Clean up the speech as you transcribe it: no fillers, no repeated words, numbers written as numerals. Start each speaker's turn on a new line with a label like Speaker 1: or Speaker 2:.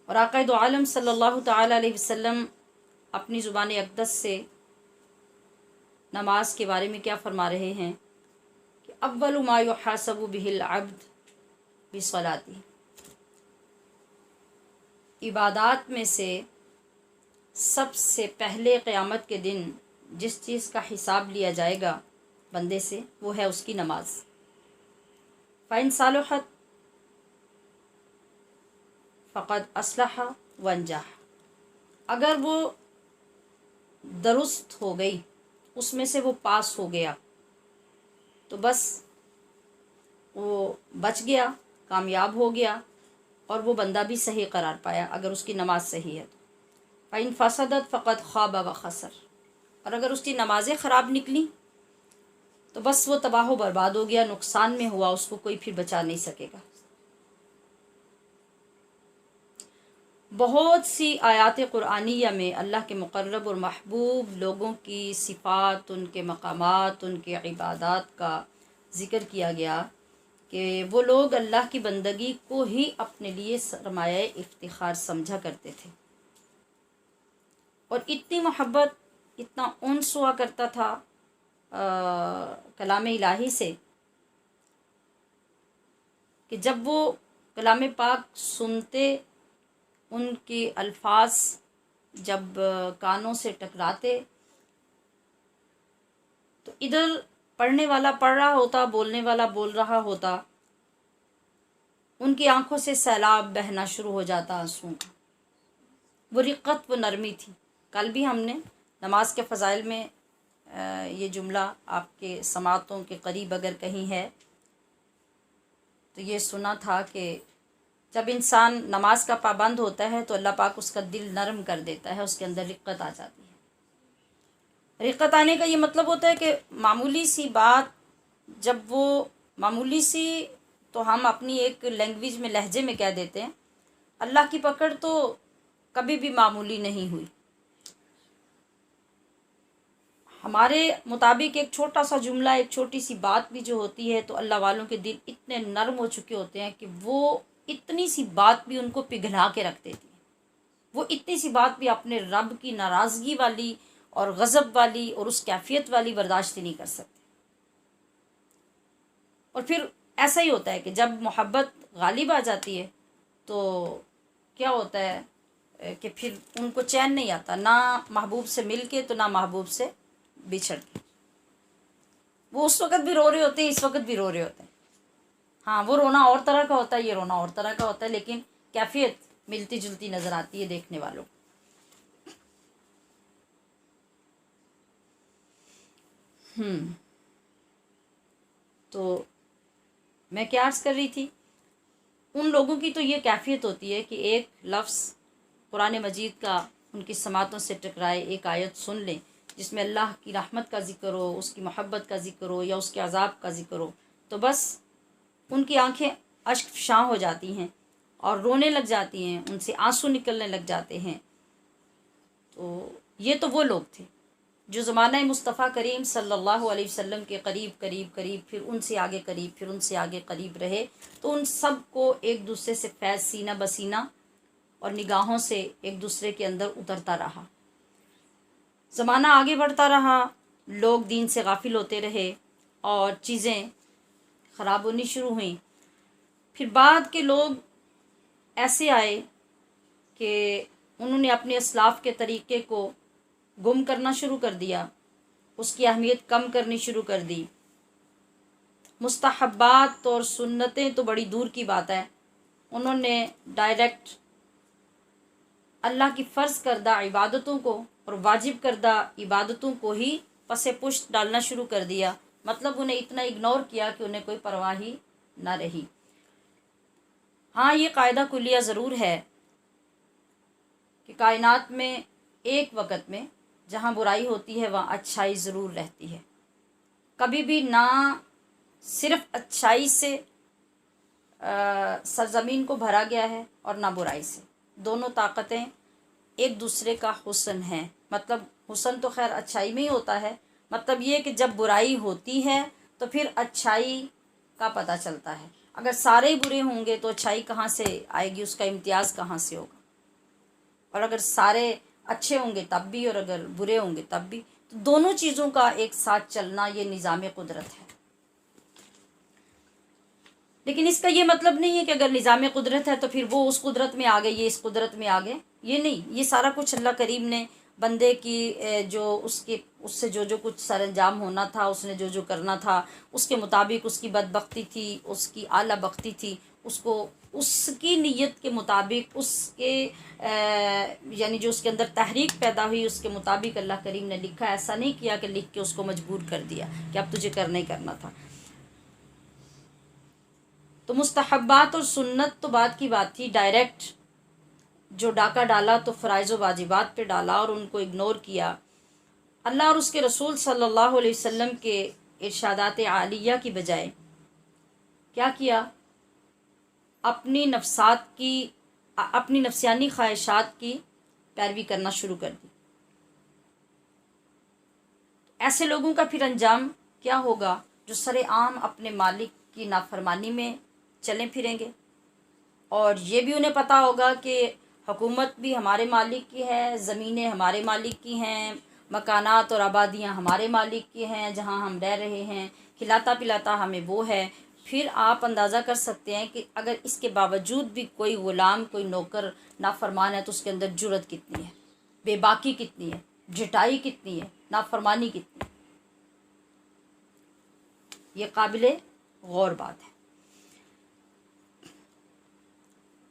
Speaker 1: اور آقا دو عالم صلی اللہ تعالی علیہ وسلم اپنی زبان اقدس سے نماز کے بارے میں کیا فرما رہے ہیں کہ اول ما یحاسب به العبد بصلاتی، عبادات میں سے سب سے پہلے قیامت کے دن جس چیز کا حساب لیا جائے گا بندے سے وہ ہے اس کی نماز۔ فَإِن صَلُحَتْ فقد اصلح وانجح، اگر وہ درست ہو گئی، اس میں سے وہ پاس ہو گیا تو بس وہ بچ گیا، کامیاب ہو گیا، اور وہ بندہ بھی صحیح قرار پایا اگر اس کی نماز صحیح ہے تو۔ فَإِن فَسَدَتْ فقد خاب وخسر، اور اگر اس کی نمازیں خراب نکلیں تو بس وہ تباہ و برباد ہو گیا، نقصان میں ہوا، اس کو کوئی پھر بچا نہیں سکے گا۔ بہت سی آیات قرآنیہ میں اللہ کے مقرب اور محبوب لوگوں کی صفات، ان کے مقامات، ان کے عبادات کا ذکر کیا گیا کہ وہ لوگ اللہ کی بندگی کو ہی اپنے لیے سرمایہ افتخار سمجھا کرتے تھے، اور اتنی محبت، اتنا انس ہوا کرتا تھا کلام الہی سے کہ جب وہ کلام پاک سنتے، ان کے الفاظ جب کانوں سے ٹکراتے تو ادھر پڑھنے والا پڑھ رہا ہوتا، بولنے والا بول رہا ہوتا، ان کی آنکھوں سے سیلاب بہنا شروع ہو جاتا آنسوؤں کا۔ وہ رقت، وہ نرمی تھی۔ کل بھی ہم نے نماز کے فضائل میں یہ جملہ آپ کے سماعتوں کے قریب اگر کہیں ہے تو یہ سنا تھا کہ جب انسان نماز کا پابند ہوتا ہے تو اللہ پاک اس کا دل نرم کر دیتا ہے، اس کے اندر رقت آ جاتی ہے۔ رقت آنے کا یہ مطلب ہوتا ہے کہ معمولی سی بات، جب وہ معمولی سی تو ہم اپنی ایک لینگویج میں، لہجے میں کہہ دیتے ہیں، اللہ کی پکڑ تو کبھی بھی معمولی نہیں ہوئی۔ ہمارے مطابق ایک چھوٹا سا جملہ، ایک چھوٹی سی بات بھی جو ہوتی ہے تو اللہ والوں کے دل اتنے نرم ہو چکے ہوتے ہیں کہ وہ اتنی سی بات بھی ان کو پگھلا کے رکھ دیتی ہے۔ وہ اتنی سی بات بھی اپنے رب کی ناراضگی والی اور غضب والی اور اس کیفیت والی برداشت ہی نہیں کر سکتے۔ اور پھر ایسا ہی ہوتا ہے کہ جب محبت غالب آ جاتی ہے تو کیا ہوتا ہے کہ پھر ان کو چین نہیں آتا، نہ محبوب سے مل کے تو نہ محبوب سے بچھڑ کے۔ وہ اس وقت بھی رو رہے ہوتے ہیں، اس وقت بھی رو رہے ہوتے ہیں۔ ہاں، وہ رونا اور طرح کا ہوتا ہے، یہ رونا اور طرح کا ہوتا ہے، لیکن کیفیت ملتی جلتی نظر آتی ہے دیکھنے والوں کو۔ تو میں کیا عرض کر رہی تھی، ان لوگوں کی تو یہ کیفیت ہوتی ہے کہ ایک لفظ قرآن مجید کا ان کی سماعتوں سے ٹکرائے، ایک آیت سن لیں جس میں اللہ کی رحمت کا ذکر ہو، اس کی محبت کا ذکر ہو یا اس کے عذاب کا ذکر ہو، تو بس ان کی آنکھیں اشک فشاں ہو جاتی ہیں اور رونے لگ جاتی ہیں، ان سے آنسو نکلنے لگ جاتے ہیں۔ تو یہ تو وہ لوگ تھے جو زمانہ مصطفیٰ کریم صلی اللہ علیہ وسلم کے قریب قریب قریب، پھر ان سے آگے قریب، پھر ان سے آگے قریب رہے، تو ان سب کو ایک دوسرے سے فیض سینہ بسینہ اور نگاہوں سے ایک دوسرے کے اندر اترتا رہا۔ زمانہ آگے بڑھتا رہا، لوگ دین سے غافل ہوتے رہے اور چیزیں خراب ہونی شروع ہوئیں۔ پھر بعد کے لوگ ایسے آئے کہ انہوں نے اپنے اسلاف کے طریقے کو گم کرنا شروع کر دیا، اس کی اہمیت کم کرنی شروع کر دی۔ مستحبات اور سنتیں تو بڑی دور کی بات ہے، انہوں نے ڈائریکٹ اللہ کی فرض کردہ عبادتوں کو اور واجب کردہ عبادتوں کو ہی پس پشت ڈالنا شروع کر دیا، مطلب انہیں اتنا اگنور کیا کہ انہیں کوئی پرواہ ہی نہ رہی۔ ہاں، یہ قاعدہ کلیہ ضرور ہے کہ کائنات میں ایک وقت میں جہاں برائی ہوتی ہے وہاں اچھائی ضرور رہتی ہے۔ کبھی بھی نہ صرف اچھائی سے سرزمین کو بھرا گیا ہے اور نہ برائی سے، دونوں طاقتیں ایک دوسرے کا حسن ہیں۔ مطلب حسن تو خیر اچھائی میں ہی ہوتا ہے، مطلب یہ کہ جب برائی ہوتی ہے تو پھر اچھائی کا پتہ چلتا ہے۔ اگر سارے برے ہوں گے تو اچھائی کہاں سے آئے گی، اس کا امتیاز کہاں سے ہوگا؟ اور اگر سارے اچھے ہوں گے تب بھی اور اگر برے ہوں گے تب بھی، تو دونوں چیزوں کا ایک ساتھ چلنا یہ نظام قدرت ہے۔ لیکن اس کا یہ مطلب نہیں ہے کہ اگر نظام قدرت ہے تو پھر وہ اس قدرت میں آ گئے، یہ اس قدرت میں آ گئے، یہ نہیں، یہ سارا کچھ اللہ کریم نے بندے کی جو اس سے جو کچھ سر انجام ہونا تھا، اس نے جو کرنا تھا، اس کے مطابق اس کی بدبختی تھی، اس کی اعلیٰ بختی تھی، اس کو اس کی نیت کے مطابق، اس کے یعنی جو اس کے اندر تحریک پیدا ہوئی اس کے مطابق اللہ کریم نے لکھا، ایسا نہیں کیا کہ لکھ کے اس کو مجبور کر دیا کہ اب تجھے کرنا ہی کرنا تھا۔ تو مستحبات اور سنت تو بعد کی بات تھی، ڈائریکٹ جو ڈاکہ ڈالا تو فرائض و واجبات پہ ڈالا اور ان کو اگنور کیا۔ اللہ اور اس کے رسول صلی اللہ علیہ وسلم کے ارشادات عالیہ کی بجائے کیا کیا؟ اپنی نفسیانی خواہشات کی پیروی کرنا شروع کر دی۔ ایسے لوگوں کا پھر انجام کیا ہوگا؟ جو سر عام اپنے مالک کی نافرمانی میں چلیں پھریں گے، اور یہ بھی انہیں پتہ ہوگا کہ حکومت بھی ہمارے مالک کی ہے، زمینیں ہمارے مالک کی ہیں، مکانات اور آبادیاں ہمارے مالک کی ہیں، جہاں ہم رہ رہے ہیں، کھلاتا پلاتا ہمیں وہ ہے۔ پھر آپ اندازہ کر سکتے ہیں کہ اگر اس کے باوجود بھی کوئی غلام، کوئی نوکر نافرمان ہے تو اس کے اندر جرأت کتنی ہے، بے باکی کتنی ہے، جھٹائی کتنی ہے، نافرمانی کتنی ہے۔ یہ قابل غور بات ہے۔